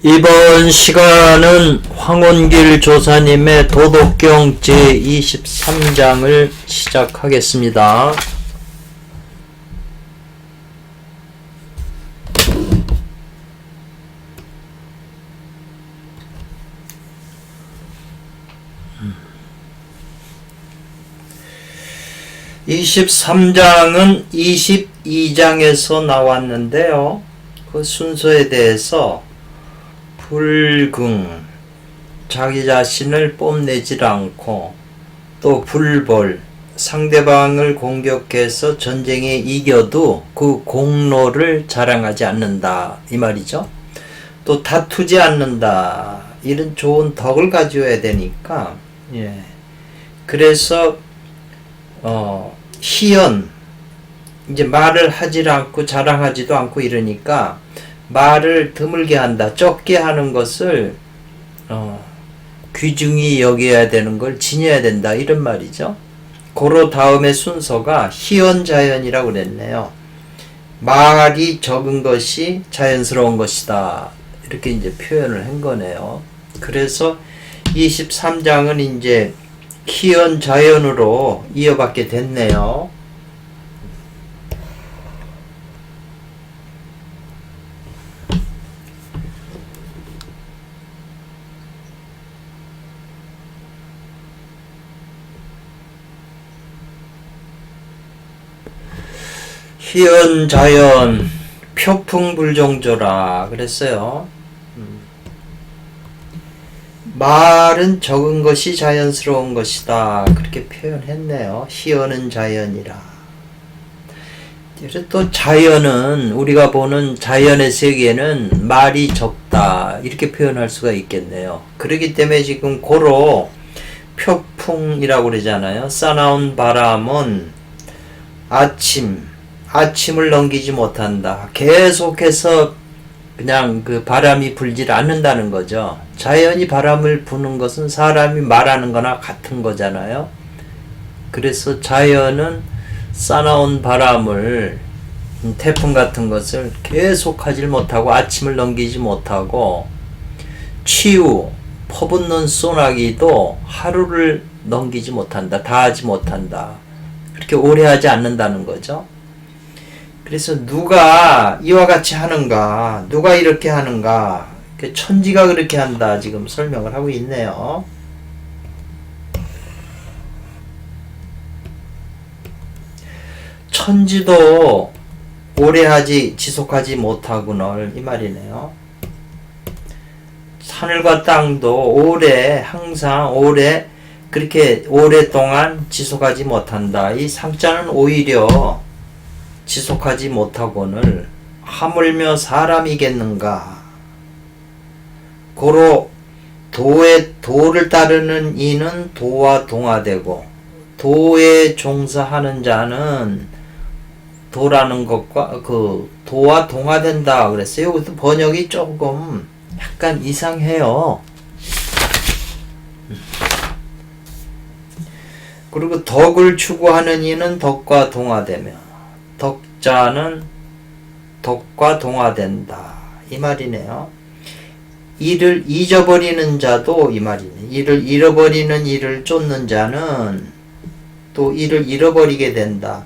이번 시간은 황원길 조사님의 도덕경 제23장을 시작하겠습니다. (23장은) 22장에서 나왔는데요. 그 순서에 대해서 불긍, 자기 자신을 뽐내질 않고, 또 불벌, 상대방을 공격해서 전쟁에 이겨도 그 공로를 자랑하지 않는다 이 말이죠. 또 다투지 않는다, 이런 좋은 덕을 가져야 되니까, 그래서 희연, 이제 말을 하질 않고 자랑하지도 않고 이러니까 말을 드물게 한다, 적게 하는 것을 귀중히 여겨야 되는 걸 지녀야 된다, 이런 말이죠. 고로 다음의 순서가 희연자연이라고 그랬네요. 말이 적은 것이 자연스러운 것이다, 이렇게 이제 표현을 한 거네요. 그래서 23장은 이제 희연자연으로 이어받게 됐네요. 희연자연 표풍불종조라 그랬어요. 말은 적은 것이 자연스러운 것이다, 그렇게 표현했네요. 희연은 자연이라. 또 자연은, 우리가 보는 자연의 세계는 말이 적다, 이렇게 표현할 수가 있겠네요. 그렇기 때문에 지금 고로 표풍이라고 그러잖아요. 싸나운 바람은 아침을 넘기지 못한다. 계속해서 그냥 그 바람이 불질 않는다는 거죠. 자연이 바람을 부는 것은 사람이 말하는 거나 같은 거잖아요. 그래서 자연은 싸나운 바람을, 태풍 같은 것을 계속하지 못하고 아침을 넘기지 못하고, 치유, 퍼붓는 소나기도 하루를 넘기지 못한다, 다하지 못한다, 그렇게 오래 하지 않는다는 거죠. 그래서 누가 이와 같이 하는가, 누가 이렇게 하는가, 천지가 그렇게 한다, 지금 설명을 하고 있네요. 천지도 오래 지속하지 못하구나, 이 말이네요. 하늘과 땅도 항상 그렇게 오랫동안 지속하지 못한다. 이 상자는 오히려 지속하지 못하고는 하물며 사람이겠는가. 고로 도를 따르는 이는 도와 동화되고, 도에 종사하는 자는 도라는 것과 도와 동화된다 그랬어요. 여기서 번역이 조금 약간 이상해요. 그리고 덕을 추구하는 이는 덕과 동화되며, 덕자는 덕과 동화된다, 이 말이네요. 이를 잊어버리는 자도 이 말이네. 이를 잃어버리는 이를 쫓는 자는 또 이를 잃어버리게 된다.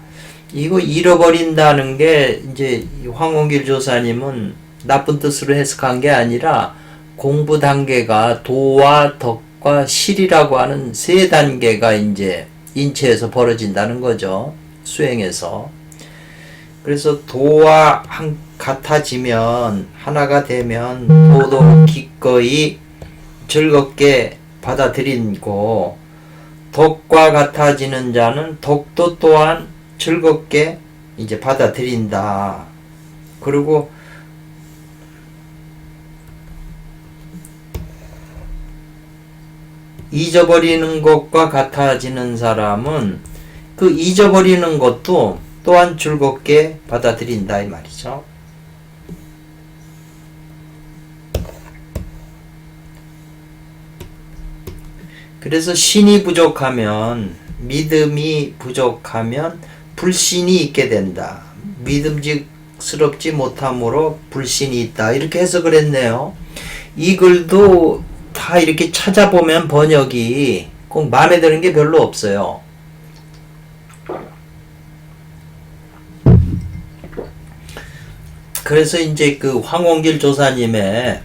이거 잃어버린다는 게 이제 황원길 조사님은 나쁜 뜻으로 해석한 게 아니라 공부 단계가 도와 덕과 실이라고 하는 세 단계가 이제 인체에서 벌어진다는 거죠. 수행에서. 그래서 도와 같아지면, 하나가 되면 도도 기꺼이 즐겁게 받아들이고, 덕과 같아지는 자는 덕도 또한 즐겁게 이제 받아들인다. 그리고 잊어버리는 것과 같아지는 사람은 그 잊어버리는 것도 또한 즐겁게 받아들인다, 이 말이죠. 그래서 신이 부족하면, 믿음이 부족하면 불신이 있게 된다. 믿음직스럽지 못함으로 불신이 있다, 이렇게 해석을 했네요. 이 글도 다 이렇게 찾아보면 번역이 꼭 마음에 드는 게 별로 없어요. 그래서 이제 그 황원길 조사님의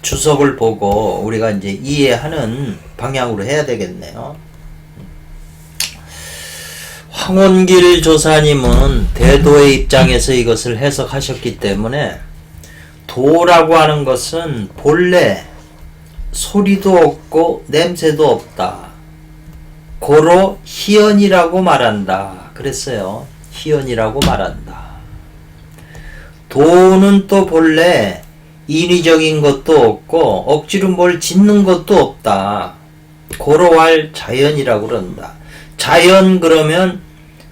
주석을 보고 우리가 이제 이해하는 방향으로 해야 되겠네요. 황원길 조사님은 대도의 입장에서 이것을 해석하셨기 때문에 도라고 하는 것은 본래 소리도 없고 냄새도 없다. 고로 희연이라고 말한다. 그랬어요. 희연이라고 말한다. 도는 또 본래 인위적인 것도 없고 억지로 뭘 짓는 것도 없다. 고로 할 자연이라고 그런다. 자연 그러면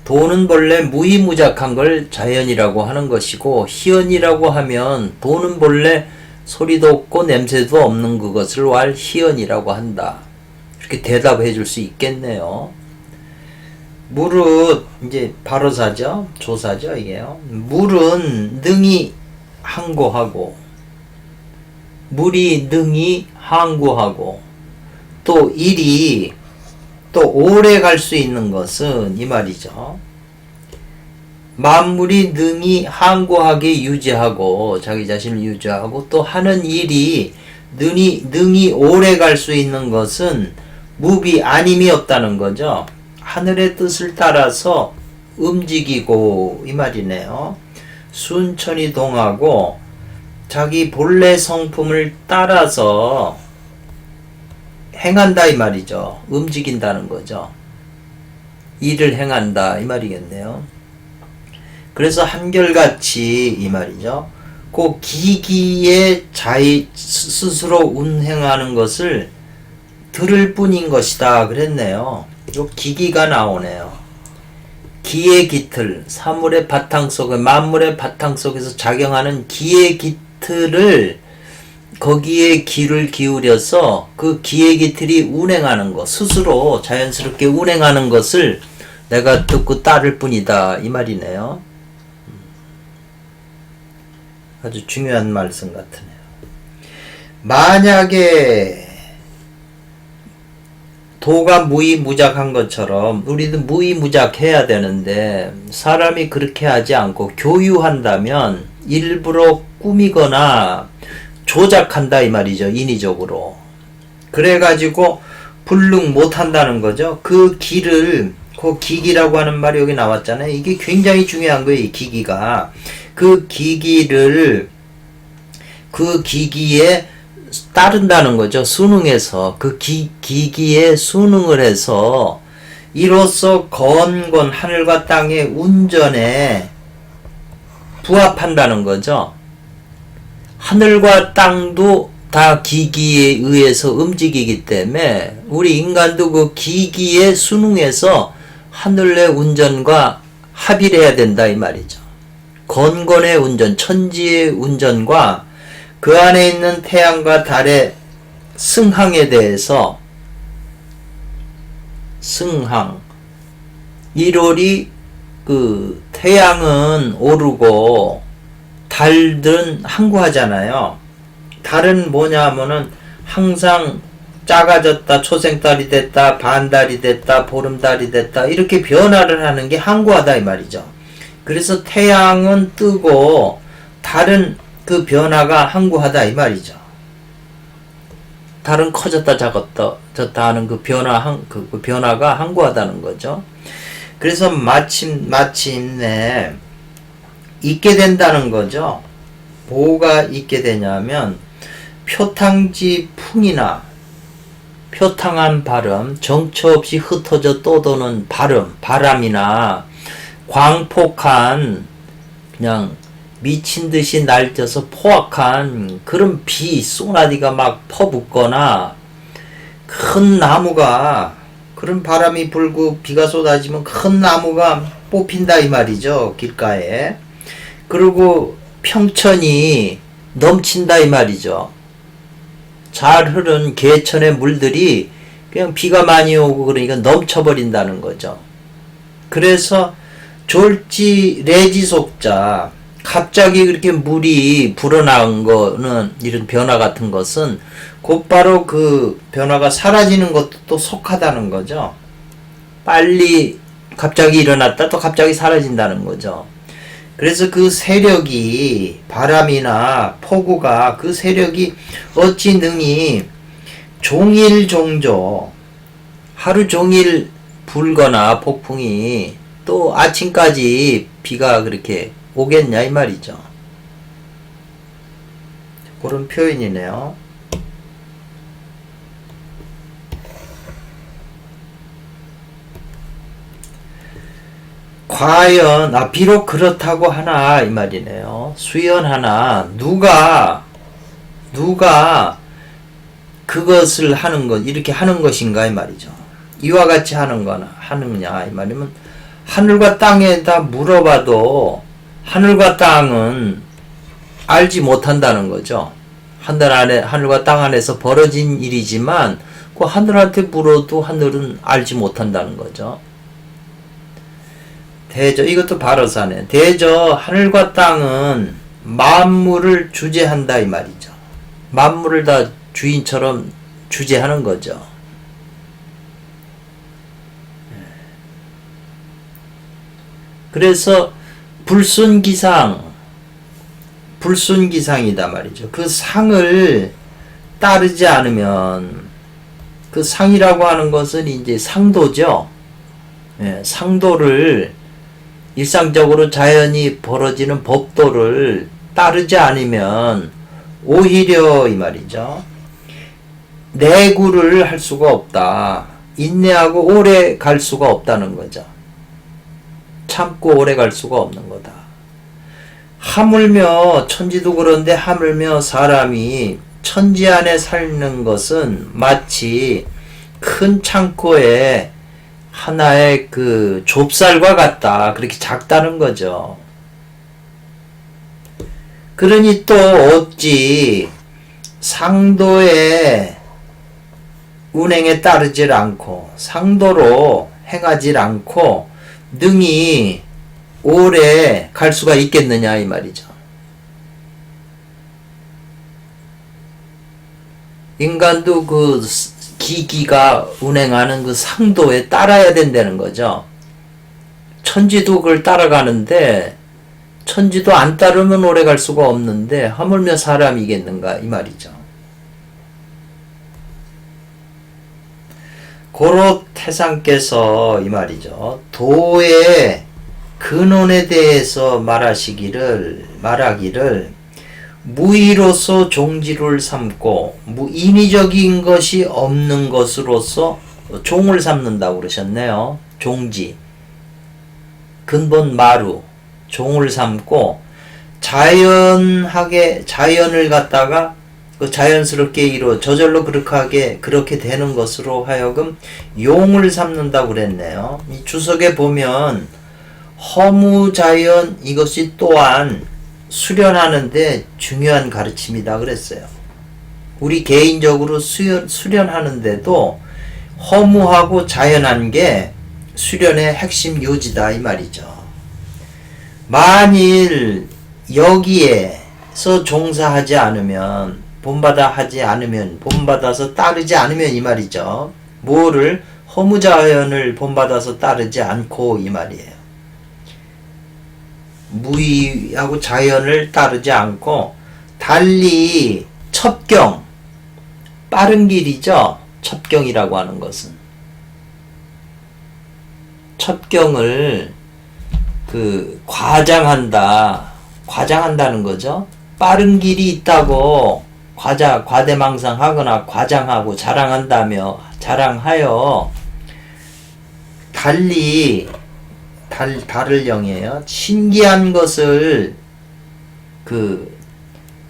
도는 본래 무의무작한 걸 자연이라고 하는 것이고 희연이라고 하면 도는 본래 소리도 없고 냄새도 없는 그것을 왈 희연이라고 한다. 이렇게 대답해 줄 수 있겠네요. 무릇 이제 바로사죠. 조사죠 이게요. 물은 능히 항고하고 물이 능히 항고하고 또 일이 또 오래 갈 수 있는 것은 이 말이죠. 만물이 능히 항고하게 유지하고 자기 자신을 유지하고 또 하는 일이 능히 오래 갈 수 있는 것은 무비 아님이 없다는 거죠. 하늘의 뜻을 따라서 움직이고 이 말이네요. 순천이 동하고 자기 본래 성품을 따라서 행한다 이 말이죠. 움직인다는 거죠. 일을 행한다 이 말이겠네요. 그래서 한결같이 이 말이죠. 그 기기에 자기 스스로 운행하는 것을 들을 뿐인 것이다 그랬네요. 요 기기가 나오네요. 기의 깃틀, 사물의 바탕 속에 만물의 바탕 속에서 작용하는 기의 깃틀을 거기에 귀를 기울여서 그 기의 깃틀이 운행하는 것, 스스로 자연스럽게 운행하는 것을 내가 듣고 따를 뿐이다 이 말이네요. 아주 중요한 말씀 같으네요. 만약에 도가 무의무작한 것처럼 우리도 무의무작해야 되는데 사람이 그렇게 하지 않고 교유한다면 일부러 꾸미거나 조작한다 이 말이죠. 인위적으로. 그래가지고 불능 못한다는 거죠. 그 기를 그 기기라고 하는 말이 여기 나왔잖아요. 이게 굉장히 중요한 거예요. 이 기기가. 그 기기를 그 기기에 따른다는 거죠. 순응해서 그 기기에 순응을 해서 이로써 건건 하늘과 땅의 운전에 부합한다는 거죠. 하늘과 땅도 다 기기에 의해서 움직이기 때문에 우리 인간도 그 기기에 순응해서 하늘의 운전과 합의를 해야 된다 이 말이죠. 건건의 운전, 천지의 운전과 그 안에 있는 태양과 달의 승항에 대해서 승항 1월이 그 태양은 오르고 달들은 항구하잖아요. 달은 뭐냐 하면은 항상 작아졌다, 초생달이 됐다, 반달이 됐다, 보름달이 됐다 이렇게 변화를 하는 게 항구하다 이 말이죠. 그래서 태양은 뜨고 달은 그 변화가 항구하다 이 말이죠. 달은 커졌다 작았다 하는 그 변화가 항구하다는 거죠. 그래서 마침내 있게 된다는 거죠. 뭐가 있게 되냐면 표탕지 풍이나 표탕한 바람, 정처 없이 흩어져 떠도는 바람이나 광폭한 그냥 미친듯이 날뛰어서 포악한 그런 비, 쏘나디가 막 퍼붓거나 큰 나무가 그런 바람이 불고 비가 쏟아지면 큰 나무가 뽑힌다 이 말이죠. 길가에. 그리고 평천이 넘친다 이 말이죠. 잘 흐른 개천의 물들이 그냥 비가 많이 오고 그러니까 넘쳐버린다는 거죠. 그래서 졸지 레지속자 갑자기 그렇게 물이 불어나온 거는, 이런 변화 같은 것은 곧바로 그 변화가 사라지는 것도 또 속하다는 거죠. 빨리 갑자기 일어났다 또 갑자기 사라진다는 거죠. 그래서 그 세력이, 바람이나 폭우가, 그 세력이 어찌 능히 종일 종조, 하루 종일 불거나 폭풍이 또 아침까지 비가 그렇게 오겠냐 이 말이죠. 그런 표현이네요. 과연 비록 그렇다고 하나 이 말이네요. 수연하나 누가 그것을 하는 것, 이렇게 하는 것인가 이 말이죠. 이와 같이 하느냐 이 말이면, 하늘과 땅에다 물어봐도 하늘과 땅은 알지 못한다는 거죠. 하늘과 땅 안에서 벌어진 일이지만 그 하늘한테 물어도 하늘은 알지 못한다는 거죠. 대저, 이것도 바로사네. 대저 하늘과 땅은 만물을 주재한다 이 말이죠. 만물을 다 주인처럼 주재하는 거죠. 그래서 불순기상이다 말이죠. 그 상을 따르지 않으면, 그 상이라고 하는 것은 이제 상도죠. 상도를, 일상적으로 자연이 벌어지는 법도를 따르지 않으면 오히려 이 말이죠. 내구를 할 수가 없다. 인내하고 오래 갈 수가 없다는 거죠. 참고 오래 갈 수가 없는 거다. 하물며, 천지도 그런데 하물며 사람이 천지 안에 사는 것은 마치 큰 창고에 하나의 그 좁쌀과 같다. 그렇게 작다는 거죠. 그러니 또 어찌 상도의 운행에 따르질 않고 상도로 행하질 않고 능히 오래 갈 수가 있겠느냐 이 말이죠. 인간도 그 기기가 운행하는 그 상도에 따라야 된다는 거죠. 천지도 그걸 따라가는데 천지도 안 따르면 오래 갈 수가 없는데 하물며 사람이겠는가 이 말이죠. 고로 태상께서 이 말이죠. 도의 근원에 대해서 말하기를 무의로서 종지를 삼고 인위적인 것이 없는 것으로서 종을 삼는다고 그러셨네요. 종지, 근본 마루, 종을 삼고 자연을 갖다가 그 자연스럽게 저절로 그렇게 되는 것으로 하여금 용을 삼는다고 그랬네요. 이 주석에 보면 허무자연, 이것이 또한 수련하는데 중요한 가르침이다 그랬어요. 우리 개인적으로 수련하는데도 허무하고 자연한 게 수련의 핵심 요지다 이 말이죠. 만일 여기에서 종사하지 않으면, 본받아서 따르지 않으면 이 말이죠. 뭐를? 허무자연을 본받아서 따르지 않고 이 말이에요. 무의하고 자연을 따르지 않고 달리 첩경, 빠른 길이죠. 첩경이라고 하는 것은 첩경을 과장한다는 거죠. 빠른 길이 있다고 과대망상하거나 과장하고 자랑하여 달을 영이에요. 신기한 것을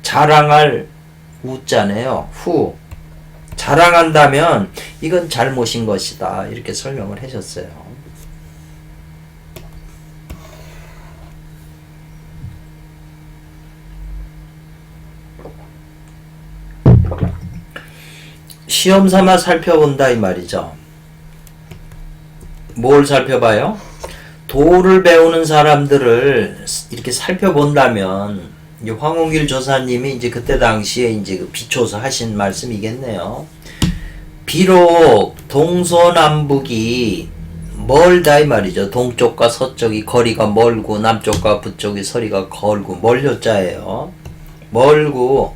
자랑할 우자네요. 자랑한다면 이건 잘못인 것이다. 이렇게 설명을 하셨어요. 시험 삼아 살펴본다 이 말이죠. 뭘 살펴봐요? 도를 배우는 사람들을 이렇게 살펴본다면, 이제 황홍길 조사님이 이제 그때 당시에 이제 그 비춰서 하신 말씀이겠네요. 비록 동서남북이 멀다 이 말이죠. 동쪽과 서쪽이 거리가 멀고 남쪽과 북쪽이 거리가 걸고 멀효자예요. 멀고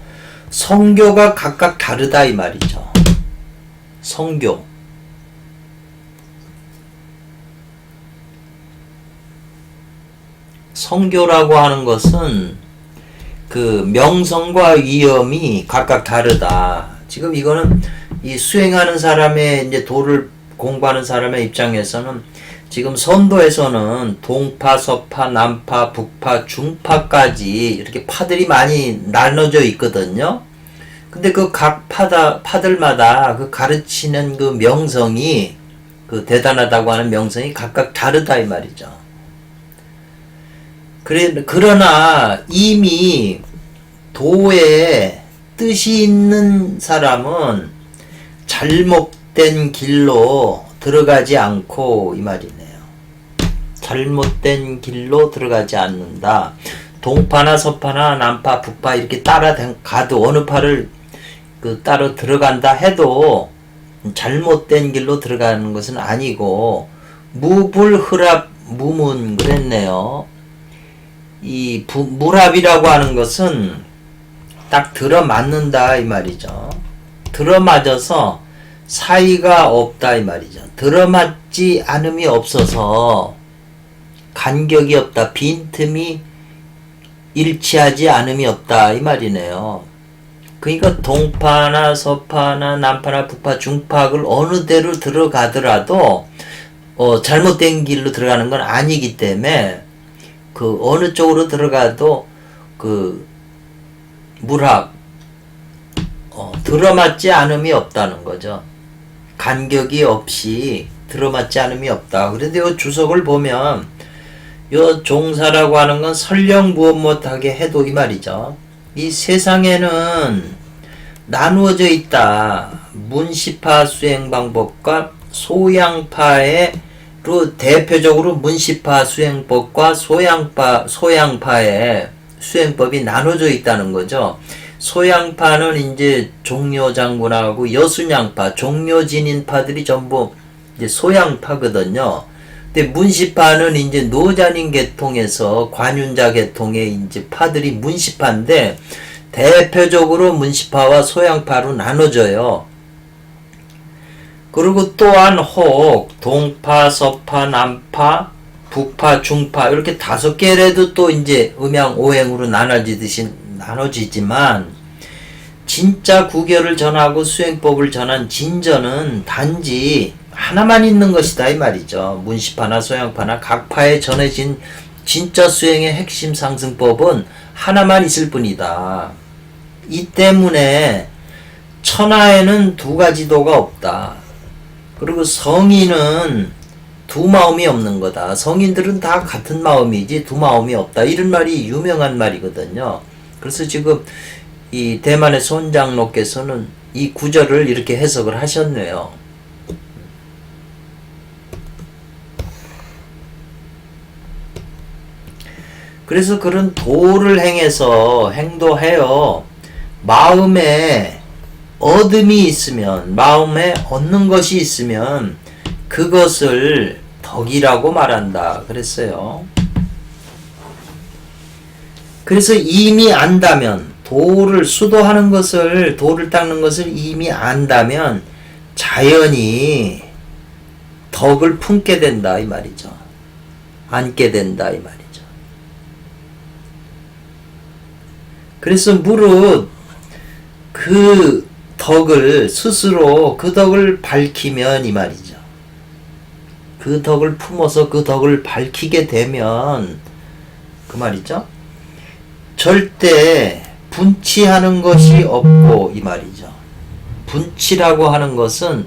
성교가 각각 다르다 이 말이죠. 성교. 성교라고 하는 것은 그 명성과 위엄이 각각 다르다. 지금 이거는 이 수행하는 사람의 이제 도를 공부하는 사람의 입장에서는 지금 선도에서는 동파, 서파, 남파, 북파, 중파까지 이렇게 파들이 많이 나눠져 있거든요. 근데 그 각 파들마다 그 가르치는 그 명성이 그 대단하다고 하는 명성이 각각 다르다 이 말이죠. 그러나 이미 도에 뜻이 있는 사람은 잘못된 길로 들어가지 않고 이 말이네요. 잘못된 길로 들어가지 않는다. 동파나 서파나 남파, 북파 이렇게 따라 가도 어느 파를 따로 들어간다 해도 잘못된 길로 들어가는 것은 아니고 무불흐랍 무문 그랬네요. 이 무랍이라고 하는 것은 딱 들어맞는다 이 말이죠. 들어맞아서 사이가 없다 이 말이죠. 들어맞지 않음이 없어서 간격이 없다. 빈틈이 일치하지 않음이 없다 이 말이네요. 그러니까 동파나 서파나 남파나 북파 중파를 어느 데로 들어가더라도 잘못된 길로 들어가는 건 아니기 때문에 그 어느 쪽으로 들어가도 그 물합 들어맞지 않음이 없다는 거죠. 간격이 없이 들어맞지 않음이 없다. 그런데 이 주석을 보면 이 종사라고 하는 건 설령 무엇 못하게 해도 이 말이죠. 이 세상에는 나누어져 있다. 문시파 수행 방법과 소양파의 대표적으로 문시파 수행법과 소양파의 수행법이 나눠져 있다는 거죠. 소양파는 이제 종묘장군하고 여순양파, 종묘진인파들이 전부 이제 소양파거든요. 근데 문시파는 이제 노자님 계통에서 관윤자 계통의 이제 파들이 문시파인데 대표적으로 문시파와 소양파로 나눠져요. 그리고 또한 혹 동파, 서파, 남파, 북파, 중파 이렇게 5개라도 또 이제 음양 오행으로 나눠지지만 진짜 구결을 전하고 수행법을 전한 진전은 단지 하나만 있는 것이다 이 말이죠. 문시파나 소양파나 각 파에 전해진 진짜 수행의 핵심 상승법은 하나만 있을 뿐이다. 이 때문에 천하에는 2가지 도가 없다. 그리고 성인은 2 마음이 없는 거다. 성인들은 다 같은 마음이지 2 마음이 없다. 이런 말이 유명한 말이거든요. 그래서 지금 이 대만의 손장로께서는 이 구절을 이렇게 해석을 하셨네요. 그래서 그런 도를 행해서 행도해요. 마음에 얻음이 있으면, 마음에 얻는 것이 있으면 그것을 덕이라고 말한다 그랬어요. 그래서 이미 안다면, 도를 수도하는 것을, 도를 닦는 것을 이미 안다면 자연히 덕을 품게 된다 이 말이죠. 안게 된다 이 말이죠. 그래서 무릇 그 덕을 스스로 그 덕을 밝히면 이 말이죠. 그 덕을 품어서 그 덕을 밝히게 되면 그 말이죠. 절대 분치하는 것이 없고 이 말이죠. 분치라고 하는 것은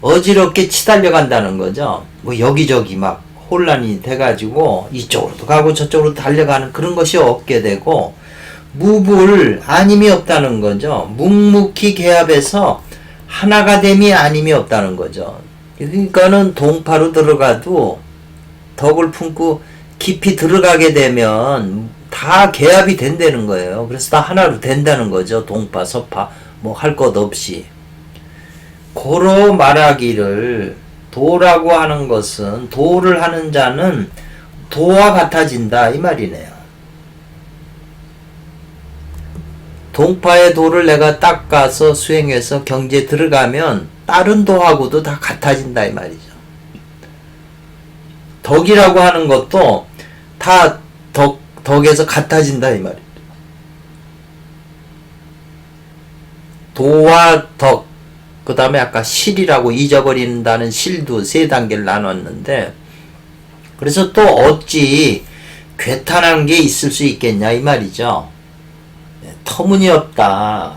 어지럽게 치달려 간다는 거죠. 뭐 여기저기 막 혼란이 돼가지고 이쪽으로도 가고 저쪽으로 달려가는 그런 것이 없게 되고 무불 아님이 없다는 거죠. 묵묵히 개합해서 하나가 됨이 아님이 없다는 거죠. 그러니까는 동파로 들어가도 덕을 품고 깊이 들어가게 되면 다 개합이 된다는 거예요. 그래서 다 하나로 된다는 거죠. 동파, 서파, 뭐 할 것 없이. 고로 말하기를 도라고 하는 것은 도를 하는 자는 도와 같아진다 이 말이네요. 동파의 도를 내가 닦아서 수행해서 경지에 들어가면 다른 도하고도 다 같아진다 이 말이죠. 덕이라고 하는 것도 다 덕에서 같아진다 이 말이죠. 도와 덕, 그 다음에 아까 실이라고 잊어버린다는 실도 세 단계를 나눴는데, 그래서 또 어찌 괴탄한 게 있을 수 있겠냐 이 말이죠. 터무니없다.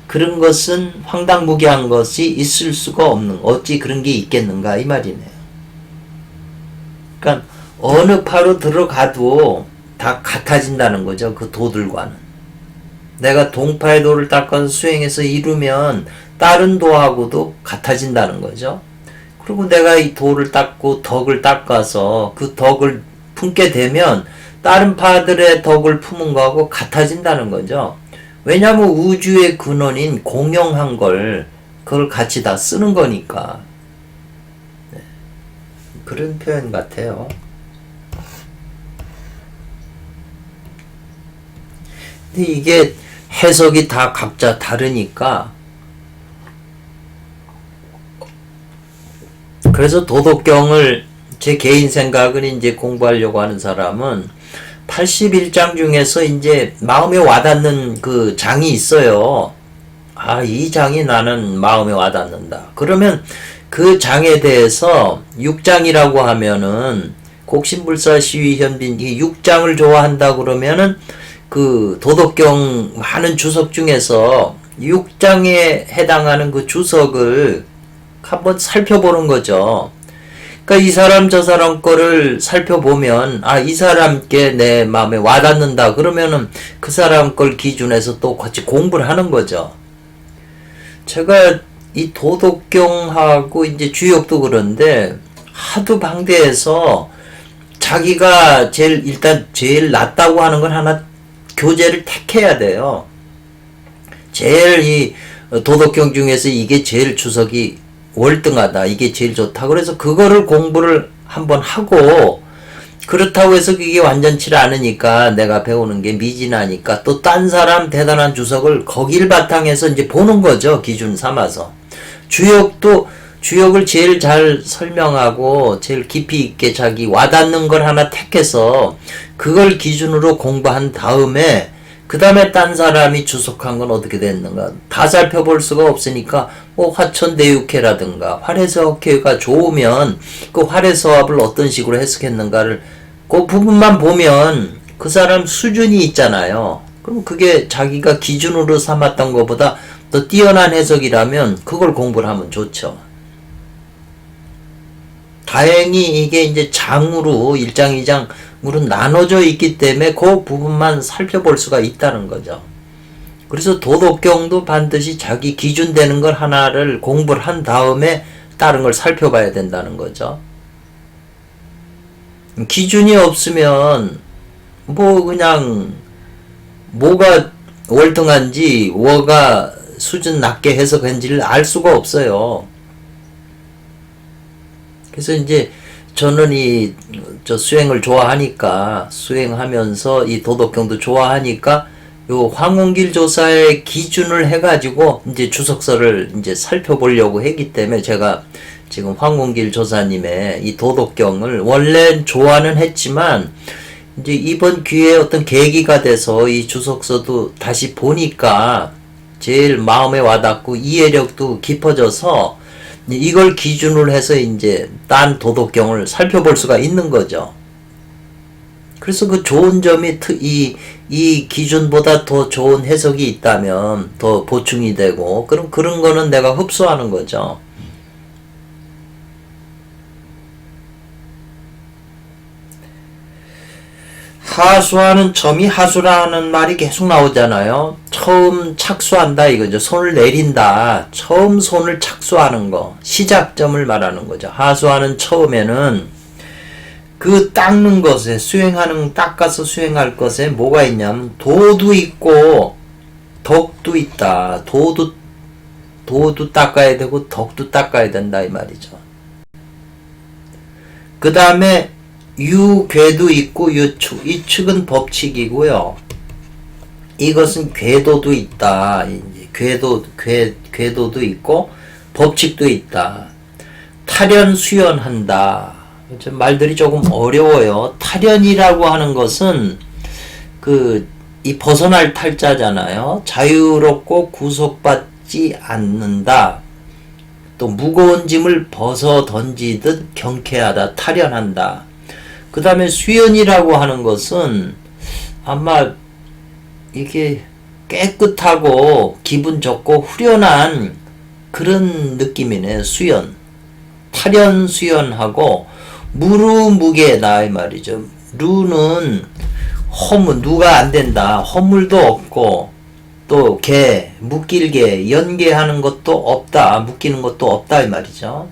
그런 것은 황당무계한 것이 있을 수가 없는, 어찌 그런 게 있겠는가 이 말이네요. 그러니까 어느 파로 들어가도 다 같아진다는 거죠. 그 도들과는. 내가 동파의 도를 닦아서 수행해서 이루면 다른 도하고도 같아진다는 거죠. 그리고 내가 이 도를 닦고 덕을 닦아서 그 덕을 품게 되면 다른 파들의 덕을 품은 거하고 같아진다는 거죠. 왜냐하면 우주의 근원인 공용한 걸 그걸 같이 다 쓰는 거니까. 네. 그런 표현 같아요. 근데 이게 해석이 다 각자 다르니까, 그래서 도덕경을 제 개인 생각은 이제 공부하려고 하는 사람은 81장 중에서 이제 마음에 와닿는 그 장이 있어요. 아, 이 장이 나는 마음에 와닿는다. 그러면 그 장에 대해서 6장이라고 하면은 곡신불사 시위현빈 이 6장을 좋아한다 그러면은 그 도덕경 많은 주석 중에서 6장에 해당하는 그 주석을 한번 살펴보는 거죠. 그러니까 이 사람 저 사람 거를 살펴보면 아, 이 사람께 내 마음에 와닿는다 그러면은 그 사람 걸 기준해서 또 같이 공부를 하는 거죠. 제가 이 도덕경하고 이제 주역도 그런데 하도 방대해서 자기가 일단 제일 낫다고 하는 건 하나 교재를 택해야 돼요. 제일 이 도덕경 중에서 이게 제일 주석이 월등하다. 이게 제일 좋다. 그래서 그거를 공부를 한번 하고, 그렇다고 해서 그게 완전치 않으니까 내가 배우는 게 미진하니까 또 딴 사람 대단한 주석을 거길 바탕해서 이제 보는 거죠. 기준 삼아서. 주역을 제일 잘 설명하고 제일 깊이 있게 자기 와닿는 걸 하나 택해서 그걸 기준으로 공부한 다음에 그 다음에 딴 사람이 주석한 건 어떻게 됐는가 다 살펴볼 수가 없으니까 뭐 화천대육회라든가 활해서학회가 좋으면 그 활해서합을 어떤 식으로 해석했는가를 그 부분만 보면 그 사람 수준이 있잖아요. 그럼 그게 자기가 기준으로 삼았던 것보다 더 뛰어난 해석이라면 그걸 공부를 하면 좋죠. 다행히 이게 이제 장으로 1장, 2장으로 나눠져 있기 때문에 그 부분만 살펴볼 수가 있다는 거죠. 그래서 도덕경도 반드시 자기 기준 되는 걸 하나를 공부를 한 다음에 다른 걸 살펴봐야 된다는 거죠. 기준이 없으면 뭐 그냥 뭐가 월등한지 뭐가 수준 낮게 해석한지를 알 수가 없어요. 그래서 이제 저는 저 수행을 좋아하니까 수행하면서 이 도덕경도 좋아하니까 요 황운길 조사의 기준을 해가지고 이제 주석서를 이제 살펴보려고 했기 때문에 제가 지금 황운길 조사님의 이 도덕경을 원래 좋아는 했지만 이제 이번 기회에 어떤 계기가 돼서 이 주석서도 다시 보니까 제일 마음에 와닿고 이해력도 깊어져서 이걸 기준으로 해서 이제 딴 도덕경을 살펴볼 수가 있는 거죠. 그래서 그 좋은 점이 이 기준보다 더 좋은 해석이 있다면 더 보충이 되고 그럼 그런 거는 내가 흡수하는 거죠. 사수하는 첨이 하수라는 말이 계속 나오잖아요. 처음 착수한다 이거죠. 손을 내린다. 처음 손을 착수하는 거. 시작점을 말하는 거죠. 하수하는 처음에는 그 닦는 것에 닦아서 수행할 것에 뭐가 있냐면 도도 있고 덕도 있다. 도도 닦아야 되고 덕도 닦아야 된다 이 말이죠. 그 다음에 유괴도 있고 유축. 이 축은 법칙이고요. 이것은 궤도도 있다. 궤도도 있고 법칙도 있다. 탈연 수연한다. 말들이 조금 어려워요. 탈연이라고 하는 것은 이 벗어날 탈자잖아요. 자유롭고 구속받지 않는다. 또 무거운 짐을 벗어 던지듯 경쾌하다. 탈연한다. 그 다음에 수연이라고 하는 것은 아마 이게 깨끗하고 기분 좋고 후련한 그런 느낌이네. 수연. 탈연 수연하고 무루무게다 이 말이죠. 루는 허물, 누가 안 된다. 허물도 없고 또 묶일게 연계하는 것도 없다. 묶이는 것도 없다 이 말이죠.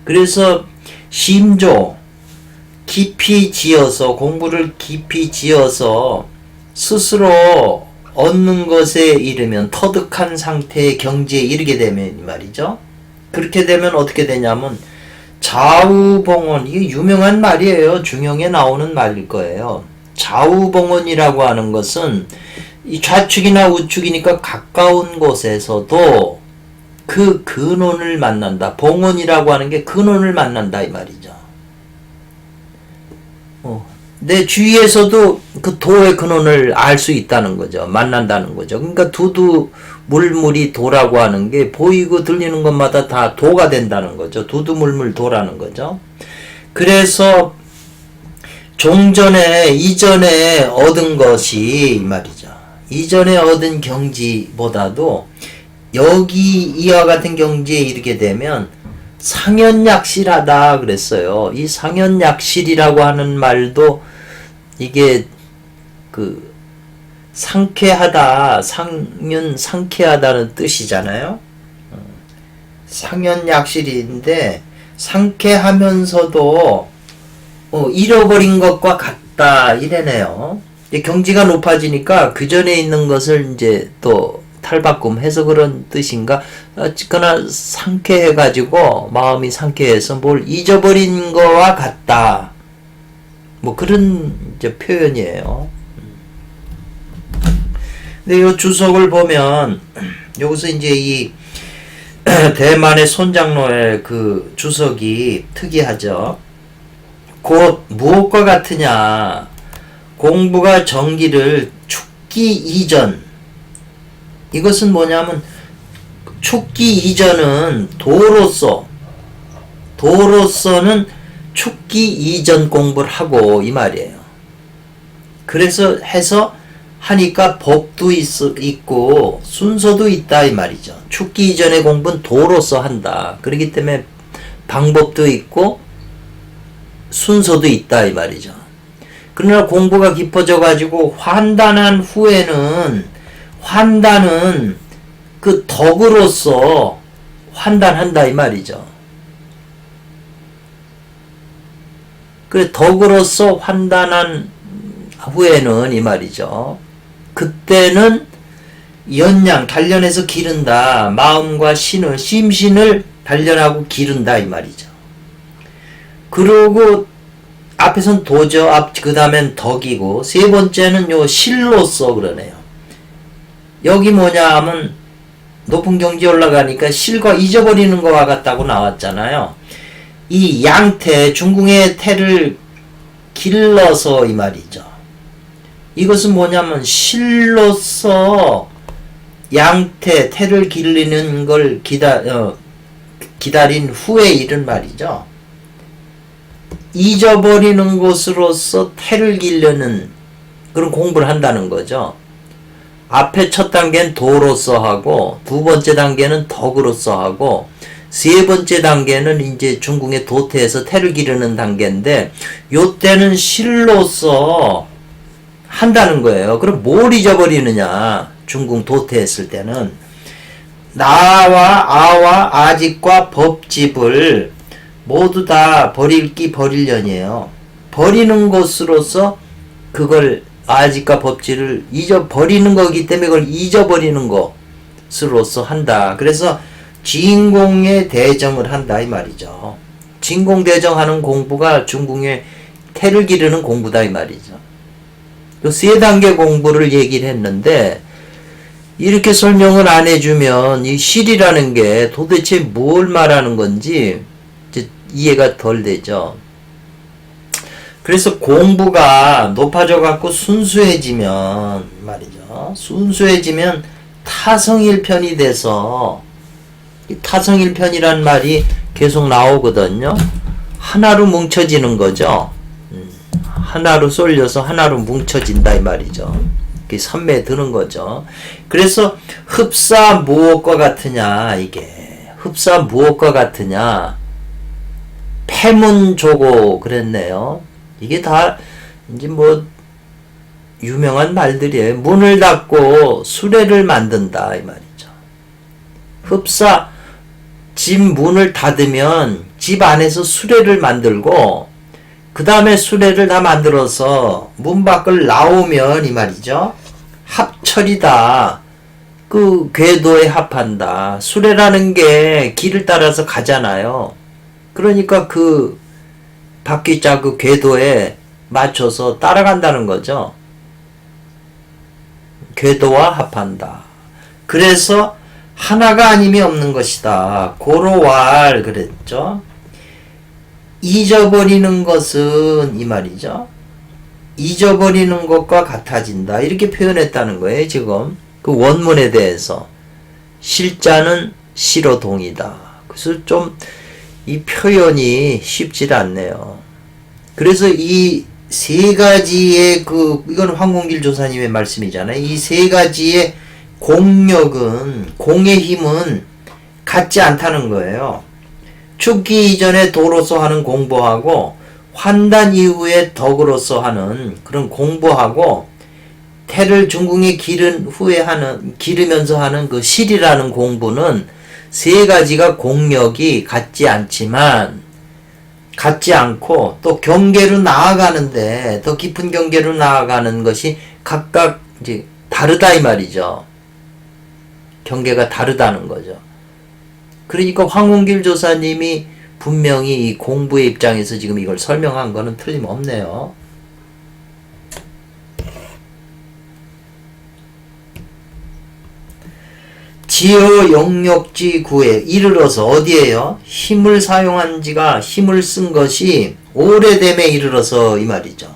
그래서 심조, 깊이 지어서 공부를 깊이 지어서 스스로 얻는 것에 이르면 터득한 상태의 경지에 이르게 되면 말이죠. 그렇게 되면 어떻게 되냐면 좌우봉원, 이게 유명한 말이에요. 중형에 나오는 말일 거예요. 좌우봉원이라고 하는 것은 이 좌측이나 우측이니까 가까운 곳에서도 그 근원을 만난다. 봉원이라고 하는 게 근원을 만난다 이 말이죠. 내 주위에서도 그 도의 근원을 알 수 있다는 거죠. 만난다는 거죠. 그러니까 두두 물물이 도라고 하는 게 보이고 들리는 것마다 다 도가 된다는 거죠. 두두물물 도라는 거죠. 그래서 이전에 얻은 것이 이 말이죠. 이전에 얻은 경지보다도 여기 이와 같은 경지에 이르게 되면 상현약실하다 그랬어요. 이 상현약실이라고 하는 말도 이게 상쾌하다, 상쾌하다는 뜻이잖아요. 상현약실인데 상쾌하면서도 잃어버린 것과 같다 이래네요. 경지가 높아지니까 그 전에 있는 것을 이제 또 탈바꿈해서 그런 뜻인가? 어쨌거나 상쾌해가지고 마음이 상쾌해서 뭘 잊어버린 거와 같다. 뭐 그런 이제 표현이에요. 근데 이 주석을 보면 여기서 이제 이 대만의 손장로의 그 주석이 특이하죠. 곧 무엇과 같으냐? 공부가 정기를 축기 이전. 이것은 뭐냐면 축기 이전은 도로서는 축기 이전 공부를 하고 이 말이에요. 그래서 하니까 법도 있고 순서도 있다 이 말이죠. 축기 이전의 공부는 도로서 한다. 그렇기 때문에 방법도 있고 순서도 있다 이 말이죠. 그러나 공부가 깊어져 가지고 환단한 후에는 그 덕으로서 환단한다 이 말이죠. 그래 덕으로서 환단한 후에는 이 말이죠. 그때는 단련해서 기른다. 마음과 심신을 단련하고 기른다 이 말이죠. 그러고 앞에선 도죠. 그 다음엔 덕이고 세 번째는 요 실로서 그러네요. 여기 뭐냐 하면 높은 경지에 올라가니까 실과 잊어버리는 것과 같다고 나왔잖아요. 이 양태, 중궁의 태를 길러서 이 말이죠. 이것은 뭐냐면 실로서 태를 길리는 걸 기다린 후에 이른 말이죠. 잊어버리는 것으로서 태를 길려는 그런 공부를 한다는 거죠. 앞에 첫 단계는 도로서 하고 두 번째 단계는 덕으로서 하고 세 번째 단계는 이제 중궁의 도태에서 태를 기르는 단계인데, 요 때는 실로서 한다는 거예요. 그럼 뭘 잊어버리느냐? 중궁 도태했을 때는 나와 아와 아직과 법집을 모두 다 버릴기 버릴년이에요. 버리는 것으로서 그걸 아직과 법집을 버리는 거기 때문에 그걸 잊어버리는 것으로서 한다. 그래서 진공의 대정을 한다 이 말이죠. 진공대정하는 공부가 중궁의 태를 기르는 공부다 이 말이죠. 요 세 단계 공부를 얘기를 했는데, 이렇게 설명을 안 해주면 이 실이라는 게 도대체 뭘 말하는 건지 이제 이해가 덜 되죠. 그래서 공부가 높아져 갖고 순수해지면 말이죠. 순수해지면 타성일편이 돼서, 타성일편이란 말이 계속 나오거든요. 하나로 뭉쳐지는 거죠. 하나로 쏠려서 하나로 뭉쳐진다 이 말이죠. 그게 선매에 드는 거죠. 그래서 흡사 무엇과 같으냐, 이게 흡사 무엇과 같으냐, 패문조고 그랬네요. 이게 다 이제 뭐 유명한 말들이에요. 문을 닫고 수레를 만든다 이 말이죠. 흡사, 집 문을 닫으면 집 안에서 수레를 만들고, 그 다음에 수레를 다 만들어서 문 밖을 나오면 이 말이죠. 합철이다. 그 궤도에 합한다. 수레라는 게 길을 따라서 가잖아요. 그러니까 그 바퀴자 그 궤도에 맞춰서 따라간다는 거죠. 궤도와 합한다. 그래서 하나가 아님이 없는 것이다. 고로왈 그랬죠. 잊어버리는 것은 이 말이죠. 잊어버리는 것과 같아진다. 이렇게 표현했다는 거예요. 지금 그 원문에 대해서. 실자는 시로 동이다. 그래서 좀 이 표현이 쉽지 않네요. 그래서 이 세 가지의 이건 황공길 조사님의 말씀이잖아요. 이 세 가지의 공력은, 공의 힘은 같지 않다는 거예요. 죽기 이전에 도로서 하는 공부하고 환단 이후에 덕으로서 하는 그런 공부하고, 태를 중궁에 기르면서 하는 그 실이라는 공부는 세 가지가 공력이 같지 않고 또 경계로 나아가는데, 더 깊은 경계로 나아가는 것이 각각 이제 다르다 이 말이죠. 경계가 다르다는 거죠. 그러니까 황운길 조사님이 분명히 이 공부의 입장에서 지금 이걸 설명한 거는 틀림없네요. 지어 영역지 구에 이르러서, 어디에요? 힘을 사용한 지가, 힘을 쓴 것이 오래됨에 이르러서 이 말이죠.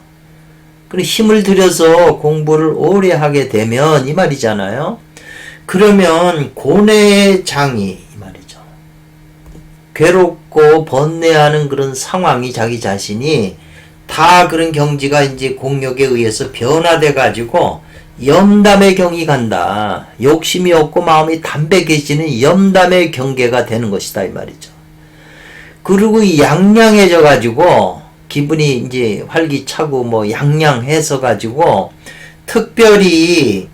그리고 힘을 들여서 공부를 오래 하게 되면 이 말이잖아요. 그러면 고뇌의 장이 이 말이죠. 괴롭고 번뇌하는 그런 상황이 자기 자신이 다 그런 경지가 이제 공력에 의해서 변화돼 가지고 염담의 경이 간다. 욕심이 없고 마음이 담백해지는 염담의 경계가 되는 것이다 이 말이죠. 그리고 양양해져 가지고 기분이 이제 활기차고 뭐 양양해서 가지고 특별히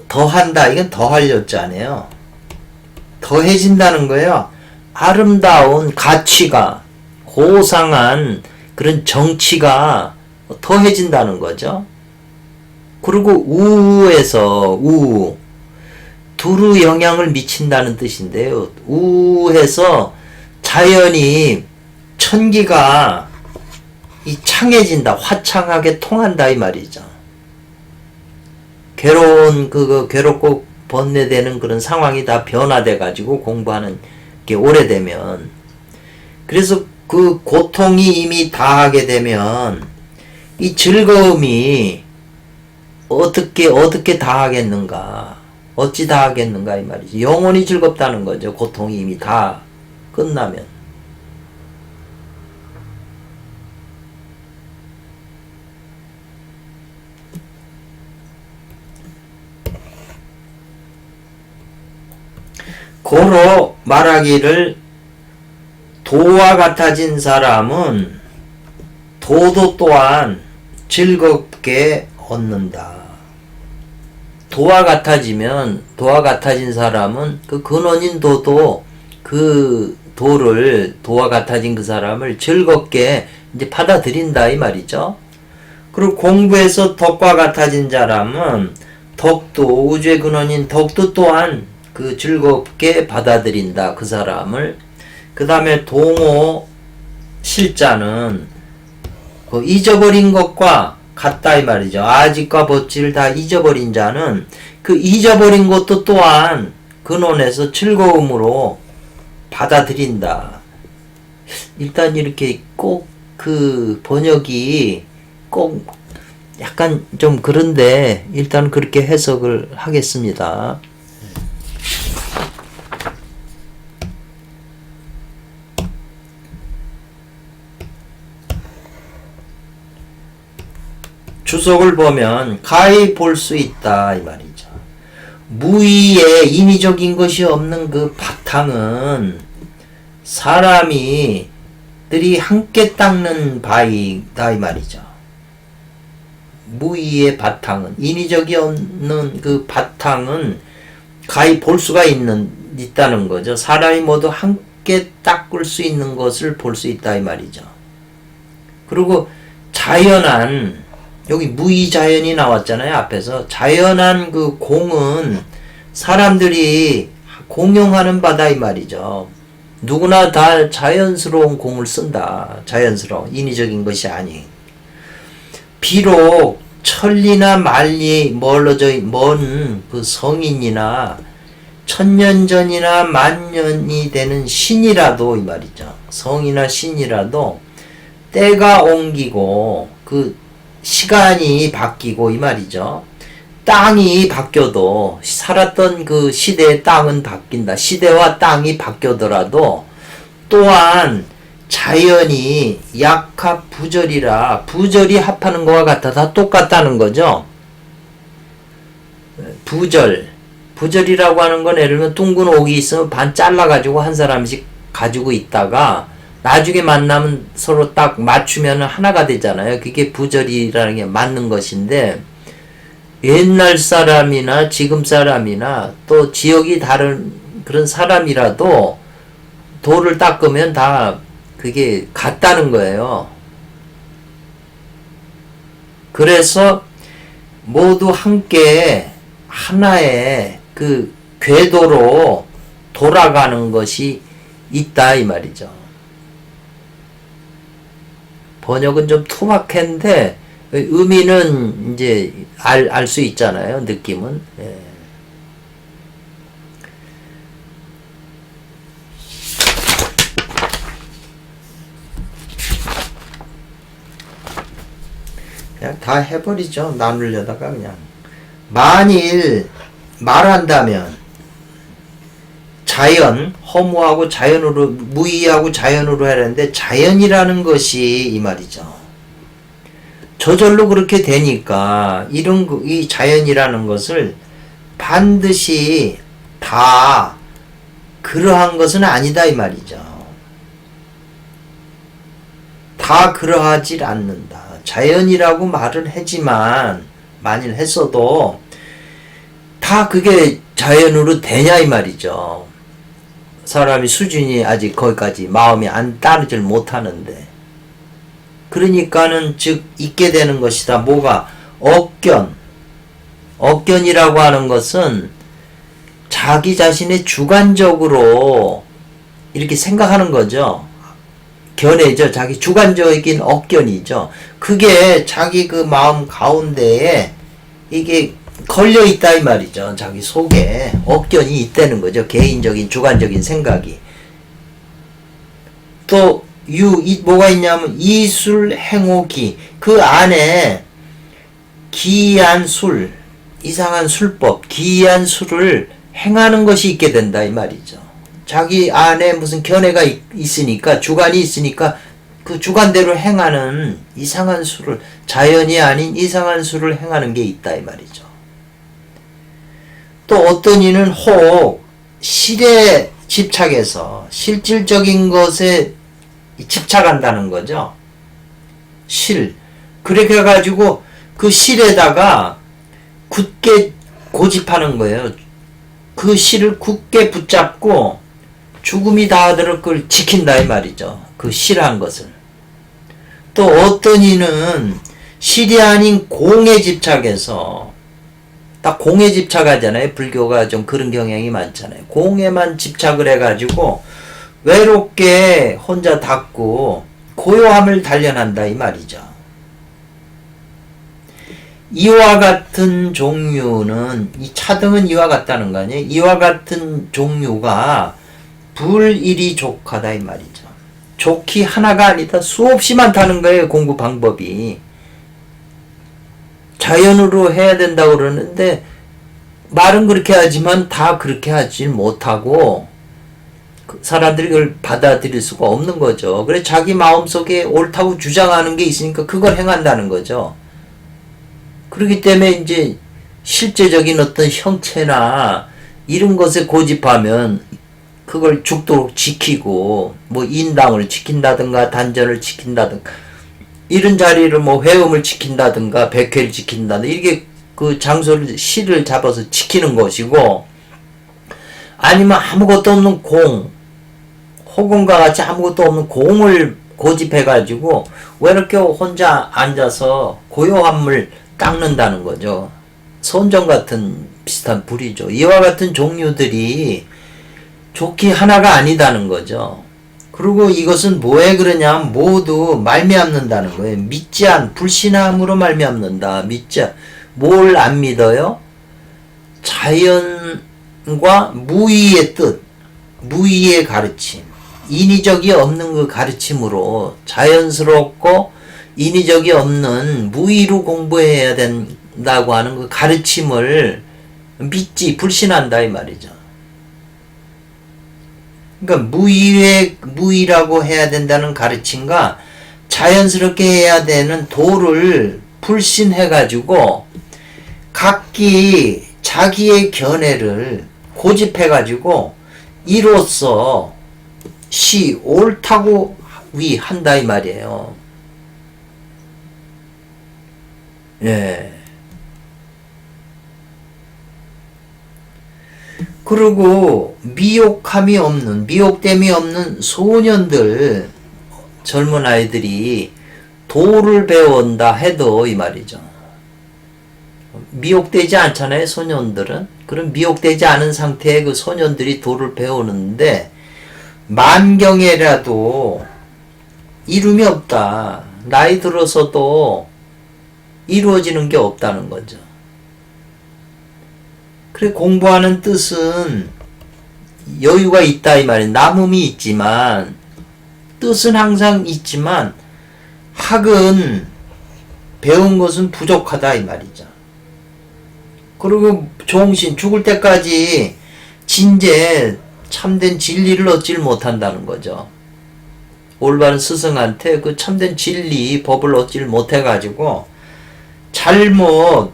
더한다. 이건 더하려잖아요. 더해진다는 거예요. 아름다운 가치가, 고상한 그런 정치가 더해진다는 거죠. 그리고 우에서 두루 영향을 미친다는 뜻인데요. 우에서 자연이, 천기가 이 창해진다. 화창하게 통한다 이 말이죠. 괴롭고 번뇌되는 그런 상황이 다 변화돼 가지고 공부하는 게 오래되면, 그래서 그 고통이 이미 다하게 되면 이 즐거움이 어떻게 다하겠는가, 어찌 다하겠는가 이 말이죠. 영원히 즐겁다는 거죠. 고통이 이미 다 끝나면. 고로 말하기를 도와 같아진 사람은 도도 또한 즐겁게 얻는다. 도와 같아지면, 도와 같아진 사람은 그 근원인 도도 그 도를, 도와 같아진 그 사람을 즐겁게 이제 받아들인다 이 말이죠. 그리고 공부해서 덕과 같아진 사람은 덕도, 우주의 근원인 덕도 또한 그 즐겁게 받아들인다 그 사람을. 그 다음에 동호 실자는 그 잊어버린 것과 같다 이 말이죠. 아직과 벗지를 다 잊어버린 자는 그 잊어버린 것도 또한 근원에서 즐거움으로 받아들인다. 일단 이렇게 꼭 그 번역이 꼭 약간 좀 그런데 일단 그렇게 해석을 하겠습니다. 주석을 보면 가히 볼 수 있다 이 말이죠. 무의에 인위적인 것이 없는 그 바탕은 사람이 들이 함께 닦는 바이다 이 말이죠. 무의의 바탕은, 인위적이 없는 그 바탕은 가히 볼 수가 있다는 거죠. 사람이 모두 함께 닦을 수 있는 것을 볼 수 있다 이 말이죠. 그리고 자연한, 여기 무의자연이 나왔잖아요. 앞에서 자연한 그 공은 사람들이 공용하는 바다 이 말이죠. 누구나 다 자연스러운 공을 쓴다. 자연스러운, 인위적인 것이 아닌. 비록 천리나 만리 멀어져 먼 그 성인이나 천년 전이나 만년이 되는 신이라도 이 말이죠. 성이나 신이라도 때가 옮기고 그 시간이 바뀌고 이 말이죠. 땅이 바뀌어도 살았던 그 시대의 땅은 바뀐다. 시대와 땅이 바뀌더라도 또한 자연이 약합 부절이라 부절이 합하는 것과 같아 다 똑같다는 거죠. 부절이라고 하는 건 예를 들면 둥근 옥이 있으면 반 잘라가지고 한 사람씩 가지고 있다가 나중에 만나면 서로 딱 맞추면 하나가 되잖아요. 그게 부절이라는 게 맞는 것인데, 옛날 사람이나 지금 사람이나 또 지역이 다른 그런 사람이라도 돌을 닦으면 다 그게 같다는 거예요. 그래서 모두 함께 하나의 그 궤도로 돌아가는 것이 있다 이 말이죠. 번역은 좀 투박한데 의미는 이제 알 수 있잖아요. 느낌은. 예. 그냥 다 해버리죠. 나누려다가 그냥. 만일 말한다면 자연, 허무하고 자연으로, 무의하고 자연으로 하는데 자연이라는 것이 이 말이죠. 저절로 그렇게 되니까 이 자연이라는 것을 반드시 다 그러한 것은 아니다 이 말이죠. 다 그러하지 않는다. 자연이라고 말을 하지만 만일 했어도 다 그게 자연으로 되냐 이 말이죠. 사람이 수준이 아직 거기까지 마음이 안 따르질 못하는데, 그러니까는 즉 있게 되는 것이다. 뭐가? 억견이라고 하는 것은 자기 자신의 주관적으로 이렇게 생각하는 거죠. 견해죠. 자기 주관적인 억견이죠. 그게 자기 그 마음 가운데에 이게 걸려 있다 이 말이죠. 자기 속에 억견이 있다는 거죠. 개인적인 주관적인 생각이. 또 뭐가 있냐면 이술 행오기, 그 안에 기이한 술, 이상한 술법, 기이한 술을 행하는 것이 있게 된다 이 말이죠. 자기 안에 무슨 견해가 있으니까, 주관이 있으니까 그 주관대로 행하는 이상한 술을, 자연이 아닌 이상한 술을 행하는 게 있다 이 말이죠. 또 어떤 이는 혹 실에 집착해서 실질적인 것에 집착한다는 거죠. 실. 그렇게 해가지고 그 실에다가 굳게 고집하는 거예요. 그 실을 굳게 붙잡고 죽음이 다하도록 그걸 지킨다 이 말이죠. 그 실한 것을. 또 어떤 이는 실이 아닌 공에 집착해서, 딱 공에 집착하잖아요. 불교가 좀 그런 경향이 많잖아요. 공에만 집착을 해가지고 외롭게 혼자 닫고 고요함을 단련한다 이 말이죠. 이와 같은 종류는, 이 차등은 이와 같다는 거 아니에요? 이와 같은 종류가 불일이 족하다 이 말이죠. 족히 하나가 아니다. 수없이 많다는 거예요. 공부 방법이. 자연으로 해야 된다고 그러는데 말은 그렇게 하지만 다 그렇게 하지 못하고 사람들이 그걸 받아들일 수가 없는 거죠. 그래 자기 마음속에 옳다고 주장하는 게 있으니까 그걸 행한다는 거죠. 그렇기 때문에 이제 실제적인 어떤 형체나 이런 것에 고집하면 그걸 죽도록 지키고, 뭐 인당을 지킨다든가 단전을 지킨다든가 이런 자리를 뭐 회음을 지킨다든가 백회를 지킨다든가 이게 그 장소를 실을 잡아서 지키는 것이고, 아니면 아무것도 없는 공, 호공과 같이 아무것도 없는 공을 고집해가지고 외롭게 혼자 앉아서 고요함을 닦는다는 거죠. 선정 같은 비슷한 불이죠. 이와 같은 종류들이 좋기 하나가 아니다는 거죠. 그리고 이것은 뭐에 그러냐, 모두 말미암는다는 거예요. 믿지 않, 불신함으로 말미암는다. 믿지 않, 뭘 안 믿어요? 자연과 무의의 뜻, 무의의 가르침, 인위적이 없는 그 가르침으로 자연스럽고 인위적이 없는 무의로 공부해야 된다고 하는 그 가르침을 믿지, 불신한다 이 말이죠. 그러니까 무의라고 해야 된다는 가르침과 자연스럽게 해야 되는 도를 불신해가지고 각기 자기의 견해를 고집해가지고 이로써 옳다고 한다 이 말이에요. 예. 그리고 미혹함이 없는, 미혹됨이 없는 소년들, 젊은 아이들이 도를 배운다 해도 이 말이죠. 미혹되지 않잖아요, 소년들은. 그럼 미혹되지 않은 상태의 그 소년들이 도를 배우는데 만경에라도 이름이 없다. 나이 들어서도 이루어지는 게 없다는 거죠. 그래 공부하는 뜻은 여유가 있다 이 말이에요. 남음이 있지만 뜻은 항상 있지만 학은 배운 것은 부족하다 이 말이죠. 그리고 종신 죽을 때까지 진제 참된 진리를 얻질 못한다는 거죠. 올바른 스승한테 그 참된 진리 법을 얻질 못해가지고 잘못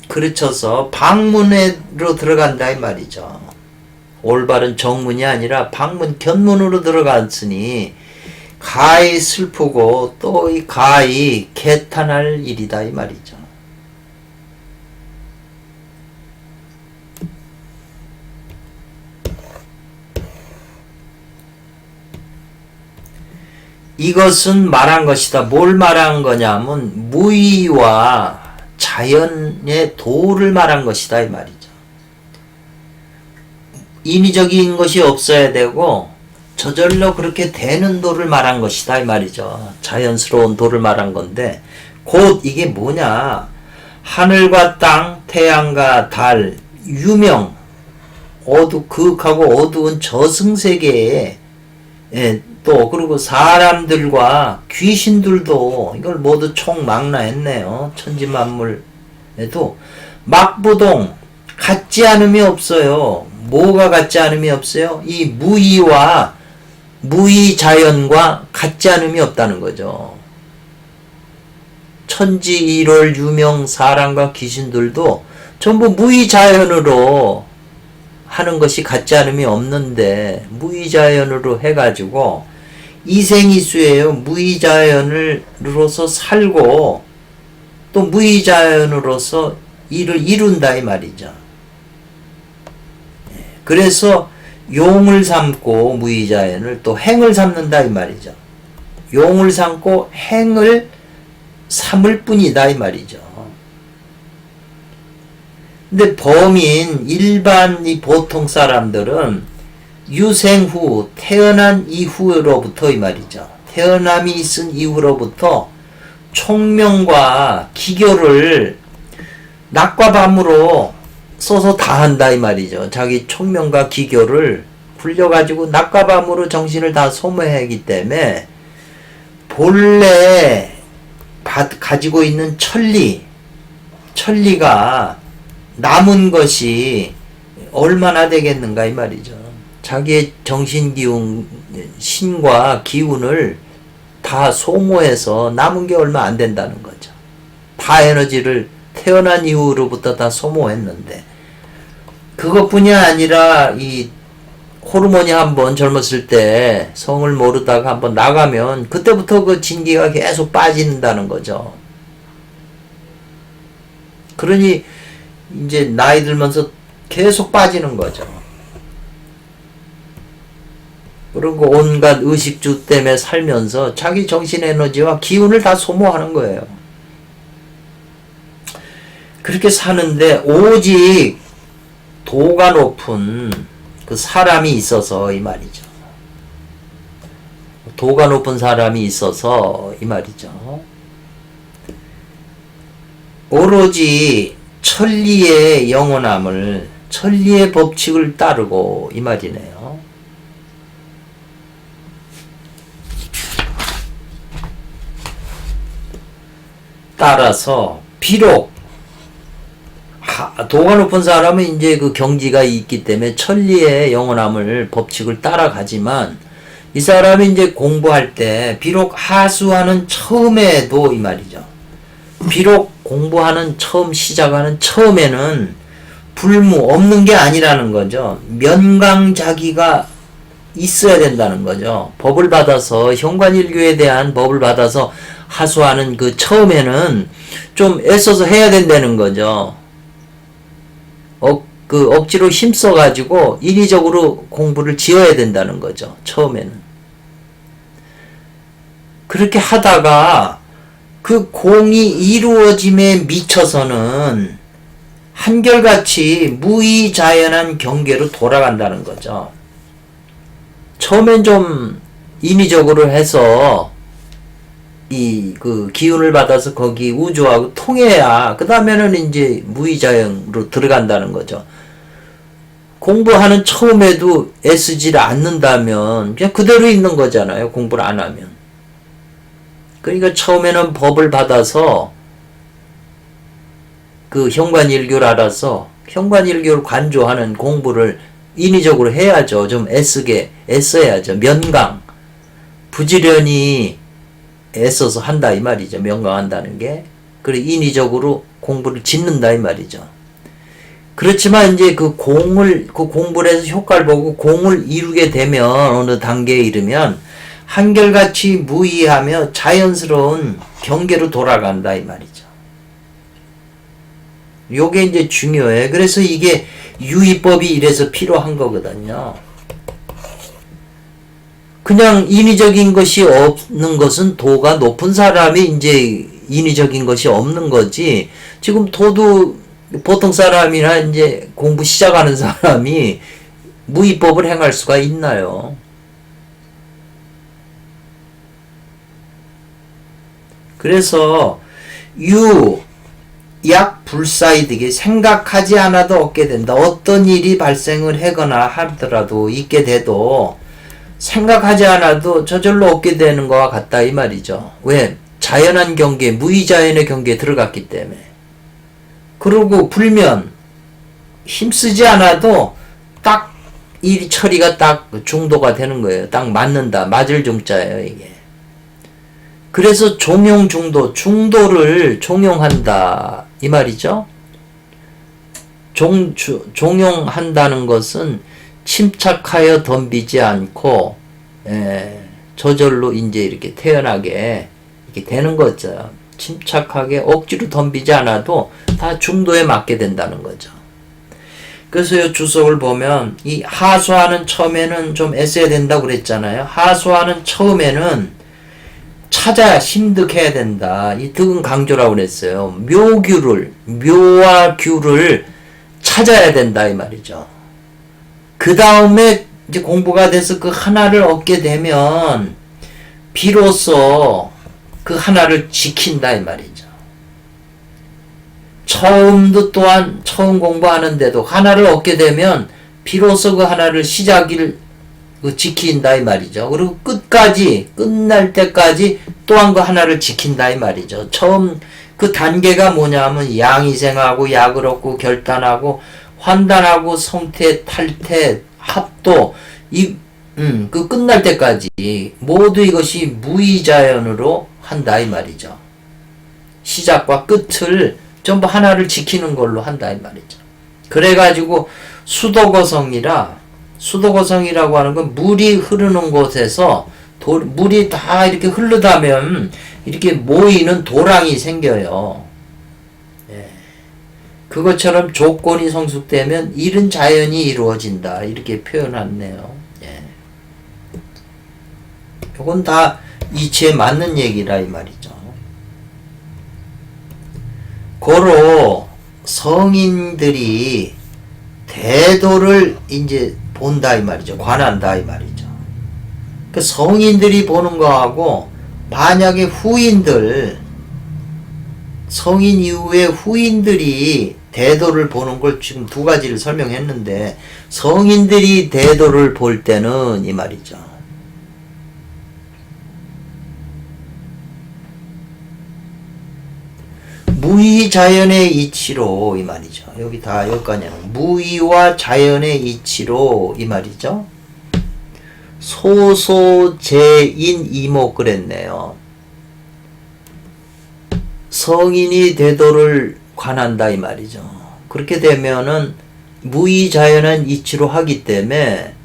그르쳐서 방문으로 들어간다 이 말이죠. 올바른 정문이 아니라 방문 견문으로 들어갔으니 가히 슬프고 또 이 가히 개탄할 일이다 이 말이죠. 이것은 말한 것이다. 뭘 말한 거냐면 무의와 자연의 도를 말한 것이다 이 말이죠. 인위적인 것이 없어야 되고 저절로 그렇게 되는 도를 말한 것이다 이 말이죠. 자연스러운 도를 말한 건데 곧 이게 뭐냐, 하늘과 땅, 태양과 달, 유명, 그윽하고 어두운 저승세계에 또 그리고 사람들과 귀신들도 이걸 모두 총망라했네요. 천지만물에도 막부동 같지 않음이 없어요. 뭐가 같지 않음이 없어요? 이 무의와 무의 자연과 같지 않음이 없다는 거죠. 천지일월 유명 사람과 귀신들도 전부 무의 자연으로 하는 것이 같지 않음이 없는데 무의자연으로 해가지고 이생이수예요. 무의자연으로서 살고 또 무의자연으로서 일을 이룬다 이 말이죠. 그래서 용을 삼고 무의자연을 또 행을 삼는다 이 말이죠. 용을 삼고 행을 삼을 뿐이다 이 말이죠. 근데 범인 일반 이 보통 사람들은 유생 후 태어난 이후로부터 이 말이죠. 태어남이 있은 이후로부터 총명과 기교를 낮과 밤으로 써서 다 한다 이 말이죠. 자기 총명과 기교를 굴려가지고 낮과 밤으로 정신을 다 소모하기 때문에 본래 가지고 있는 천리가 남은 것이 얼마나 되겠는가 이 말이죠. 자기의 정신기운, 신과 기운을 다 소모해서 남은 게 얼마 안 된다는 거죠. 다 에너지를 태어난 이후로부터 다 소모했는데 그것뿐이 아니라 이 호르몬이 한번 젊었을 때 성을 모르다가 한번 나가면 그때부터 그 진기가 계속 빠진다는 거죠. 그러니 이제 나이 들면서 계속 빠지는 거죠. 그리고 온갖 의식주 때문에 살면서 자기 정신 에너지와 기운을 다 소모하는 거예요. 그렇게 사는데 오직 도가 높은 그 사람이 있어서 이 말이죠. 도가 높은 사람이 있어서 이 말이죠. 오로지 천리의 영원함을, 천리의 법칙을 따르고 이 말이네요. 따라서 비록 도가 높은 사람은 이제 그 경지가 있기 때문에 천리의 영원함을 법칙을 따라가지만 이 사람이 이제 공부할 때 비록 하수하는 처음에도 이 말이죠. 비록 공부하는 처음 시작하는 처음에는 불무 없는 게 아니라는 거죠. 면강자기가 있어야 된다는 거죠. 법을 받아서 현관일교에 대한 법을 받아서 하수하는 그 처음에는 좀 애써서 해야 된다는 거죠. 억지로 힘써가지고 인위적으로 공부를 지어야 된다는 거죠. 처음에는. 그렇게 하다가 그 공이 이루어짐에 미쳐서는 한결같이 무의자연한 경계로 돌아간다는 거죠. 처음엔 좀 인위적으로 해서 그 기운을 받아서 거기 우주하고 통해야 그 다음에는 이제 무의자연으로 들어간다는 거죠. 공부하는 처음에도 애쓰질 않는다면 그냥 그대로 있는 거잖아요. 공부를 안 하면. 그러니까 처음에는 법을 받아서 그 현관일교를 알아서 현관일교를 관조하는 공부를 인위적으로 해야죠. 좀 애써야죠. 면강. 부지런히 애써서 한다 이 말이죠. 명강한다는 게. 그리고 인위적으로 공부를 짓는다 이 말이죠. 그렇지만 이제 그 공부를 해서 효과를 보고 공을 이루게 되면 어느 단계에 이르면 한결같이 무의하며 자연스러운 경계로 돌아간다 이 말이죠. 요게 이제 중요해. 그래서 이게 유의법이 이래서 필요한 거거든요. 그냥 인위적인 것이 없는 것은 도가 높은 사람이 이제 인위적인 것이 없는 거지. 지금 도도 보통 사람이나 이제 공부 시작하는 사람이 무의법을 행할 수가 있나요? 그래서 약 불사이득이 생각하지 않아도 얻게 된다. 어떤 일이 발생을 하거나 하더라도 있게 돼도 생각하지 않아도 저절로 얻게 되는 것과 같다 이 말이죠. 왜? 자연한 경계, 무의자연의 경계에 들어갔기 때문에. 그리고 불면 힘쓰지 않아도 딱 이 처리가 딱 중도가 되는 거예요. 딱 맞는다. 맞을 중자예요 이게. 그래서 종용중도, 중도를 종용한다 이 말이죠. 종용한다는 것은 침착하여 덤비지 않고 저절로 이제 이렇게 태어나게 이렇게 되는 거죠. 침착하게 억지로 덤비지 않아도 다 중도에 맞게 된다는 거죠. 그래서 이 주석을 보면 이 하수하는 처음에는 좀 애써야 된다고 그랬잖아요. 하수하는 처음에는 찾아야 심득해야 된다. 이 득은 강조라고 그랬어요. 묘와 규를 찾아야 된다 이 말이죠. 그 다음에 이제 공부가 돼서 그 하나를 얻게 되면 비로소 그 하나를 지킨다 이 말이죠. 처음도 또한 처음 공부하는데도 하나를 얻게 되면 비로소 그 하나를 시작을 지킨다 이 말이죠. 그리고 끝까지 끝날 때까지 또한 그 하나를 지킨다 이 말이죠. 처음 그 단계가 뭐냐면 양이생하고 약을 얻고 결단하고 환단하고 성태 탈태 합도 그 끝날 때까지 모두 이것이 무의자연으로 한다 이 말이죠. 시작과 끝을 전부 하나를 지키는 걸로 한다 이 말이죠. 그래가지고 수도거성이라고 하는 건 물이 흐르는 곳에서 물이 다 이렇게 흐르다면 이렇게 모이는 도랑이 생겨요. 그것처럼 조건이 성숙되면 이른 자연이 이루어진다 이렇게 표현했네요. 이건 다 이치에 맞는 얘기라 이 말이죠. 고로 성인들이 대도를 이제 본다 이 말이죠. 관한다 이 말이죠. 그 성인들이 보는 거하고 만약에 성인 이후에 후인들이 대도를 보는 걸 지금 두 가지를 설명했는데 성인들이 대도를 볼 때는 이 말이죠. 무의 자연의 이치로 이 말이죠. 여기 다 여기까지는 무의와 자연의 이치로 이 말이죠. 소소제인 이목 그랬네요. 성인이 대도를 관한다 이 말이죠. 그렇게 되면은 무의 자연한 이치로 하기 때문에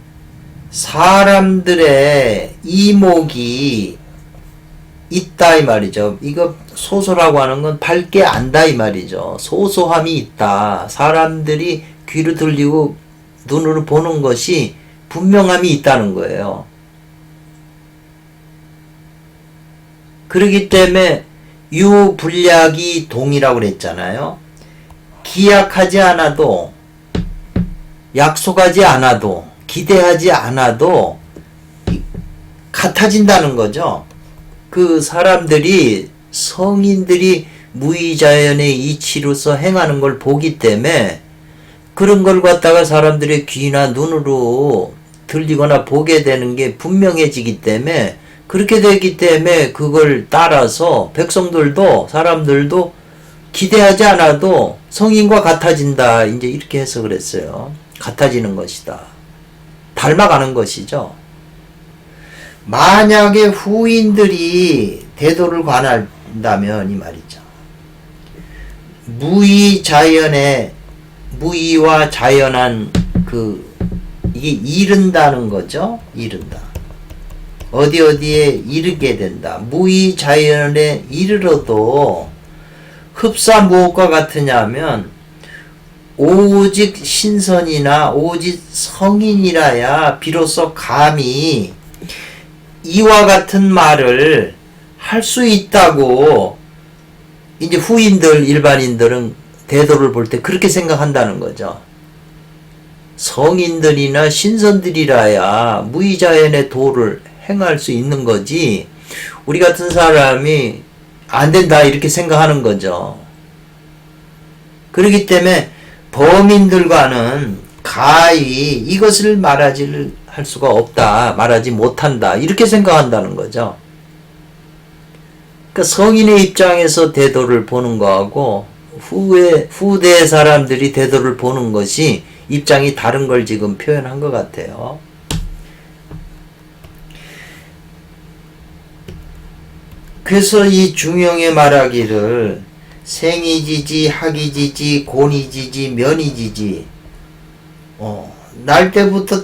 사람들의 이목이 있다 이 말이죠. 이거 소소라고 하는 건 밝게 안다 이 말이죠. 소소함이 있다. 사람들이 귀로 들리고 눈으로 보는 것이 분명함이 있다는 거예요. 그렇기 때문에 유불약이 동이라고 그랬잖아요. 기약하지 않아도 약속하지 않아도 기대하지 않아도 같아진다는 거죠. 그 사람들이 성인들이 무의자연의 이치로서 행하는 걸 보기 때문에 그런 걸 갖다가 사람들의 귀나 눈으로 들리거나 보게 되는 게 분명해지기 때문에 그렇게 되기 때문에 그걸 따라서 백성들도 사람들도 기대하지 않아도 성인과 같아진다. 이제 이렇게 해서 그랬어요. 같아지는 것이다. 닮아가는 것이죠. 만약에 후인들이 대도를 관한다면 이 말이죠. 무의와 자연한 이게 이른다는 거죠. 이른다. 어디에 이르게 된다. 무의 자연에 이르러도 흡사 무엇과 같으냐면 오직 신선이나 오직 성인이라야 비로소 감히 이와 같은 말을 할 수 있다고 이제 후인들 일반인들은 대도를 볼 때 그렇게 생각한다는 거죠. 성인들이나 신선들이라야 무의자연의 도를 행할 수 있는 거지 우리 같은 사람이 안 된다 이렇게 생각하는 거죠. 그렇기 때문에 범인들과는 가히 이것을 할 수가 없다, 말하지 못한다 이렇게 생각한다는 거죠. 그러니까 성인의 입장에서 대도를 보는 거하고 후대 사람들이 대도를 보는 것이 입장이 다른 걸 지금 표현한 것 같아요. 그래서 이 중용의 말하기를 생이지지, 학이지지, 곤이지지, 면이지지.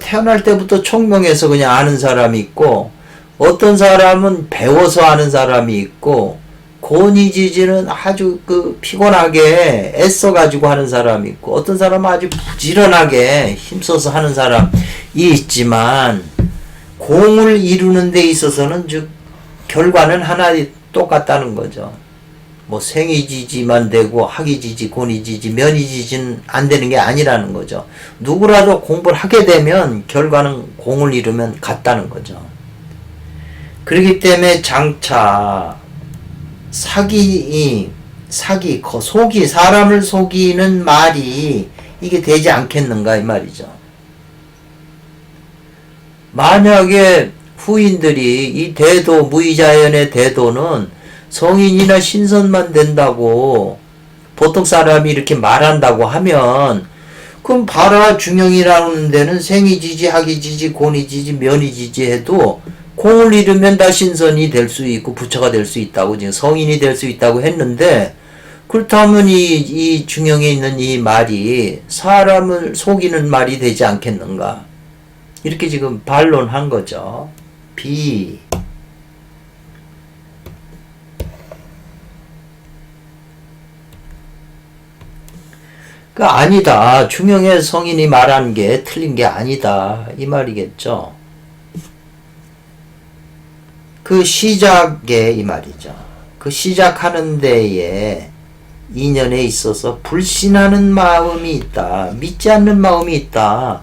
태어날 때부터 총명해서 그냥 아는 사람이 있고, 어떤 사람은 배워서 아는 사람이 있고, 곤이지지는 아주 피곤하게 애써가지고 하는 사람이 있고, 어떤 사람은 아주 부지런하게 힘써서 하는 사람이 있지만, 공을 이루는 데 있어서는 결과는 하나 똑같다는 거죠. 뭐 생이지지만 되고 학이지지, 곤이지지, 면이지지는 안 되는 게 아니라는 거죠. 누구라도 공부를 하게 되면 결과는 공을 이루면 같다는 거죠. 그렇기 때문에 장차 사람을 속이는 말이 이게 되지 않겠는가 이 말이죠. 만약에 후인들이 이 대도, 무의자연의 대도는 성인이나 신선만 된다고 보통 사람이 이렇게 말한다고 하면, 그럼 봐라, 중형이라는 데는 생이지지, 학이지지, 곤이지지, 면이지지 해도 공을 이루면 다 신선이 될 수 있고 부처가 될 수 있다고, 지금 성인이 될 수 있다고 했는데, 그렇다면 이 중형에 있는 이 말이 사람을 속이는 말이 되지 않겠는가, 이렇게 지금 반론한 거죠. 아니다. 중형의 성인이 말한 게 틀린 게 아니다, 이 말이겠죠. 그 시작에 이 말이죠. 그 시작하는 데에 인연에 있어서 불신하는 마음이 있다. 믿지 않는 마음이 있다.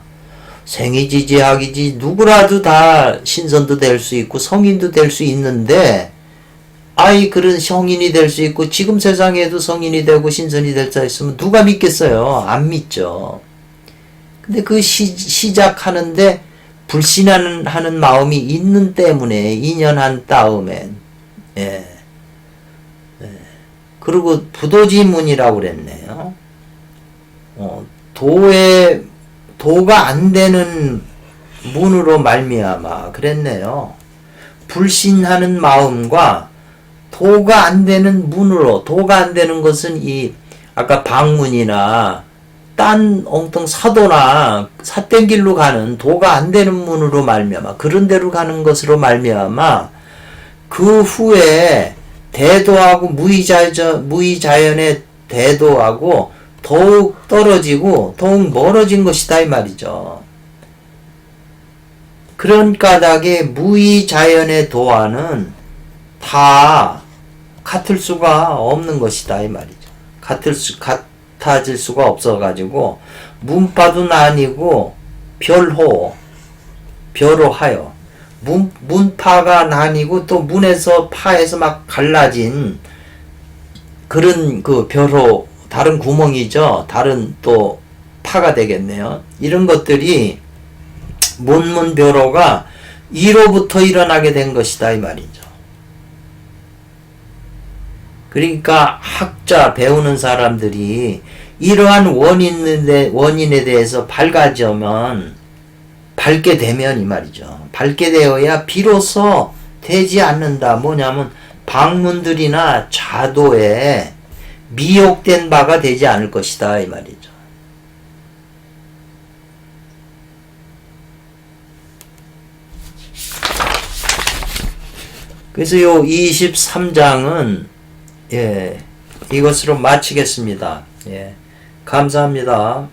생이지지, 학이지, 누구라도 다 신선도 될 수 있고 성인도 될 수 있는데, 그런 성인이 될 수 있고 지금 세상에도 성인이 되고 신선이 될 수 있으면 누가 믿겠어요? 안 믿죠. 근데 그 시작하는데 불신하는 마음이 있는 때문에 인연한 다음에, 그리고 부도지문이라고 그랬네요. 도가 안 되는 문으로 말미암아 그랬네요. 불신하는 마음과 도가 안 되는 문으로, 도가 안 되는 것은 아까 방문이나 딴 엉뚱 사도나 삿된 길로 가는 도가 안 되는 문으로 말미암아, 그런 데로 가는 것으로 말미암아 그 후에 대도하고 무의자연의 대도하고 더욱 떨어지고 더욱 멀어진 것이다 이 말이죠. 그런 까닭에 무의자연의 도화는 다 같을 수가 없는 것이다 이 말이죠. 같아질 수가 없어가지고 문파도 나뉘고 별호하여 문파가 나뉘고 또 문에서 파에서 막 갈라진 그런 별호, 다른 구멍이죠. 다른 또 파가 되겠네요. 이런 것들이 문별호가 이로부터 일어나게 된 것이다 이 말이죠. 그러니까 학자, 배우는 사람들이 이러한 원인에 대해서 밝게 되면 이 말이죠. 밝게 되어야 비로소 되지 않는다. 뭐냐면 방문들이나 자도에 미혹된 바가 되지 않을 것이다 이 말이죠. 그래서 요 23장은 이것으로 마치겠습니다. 감사합니다.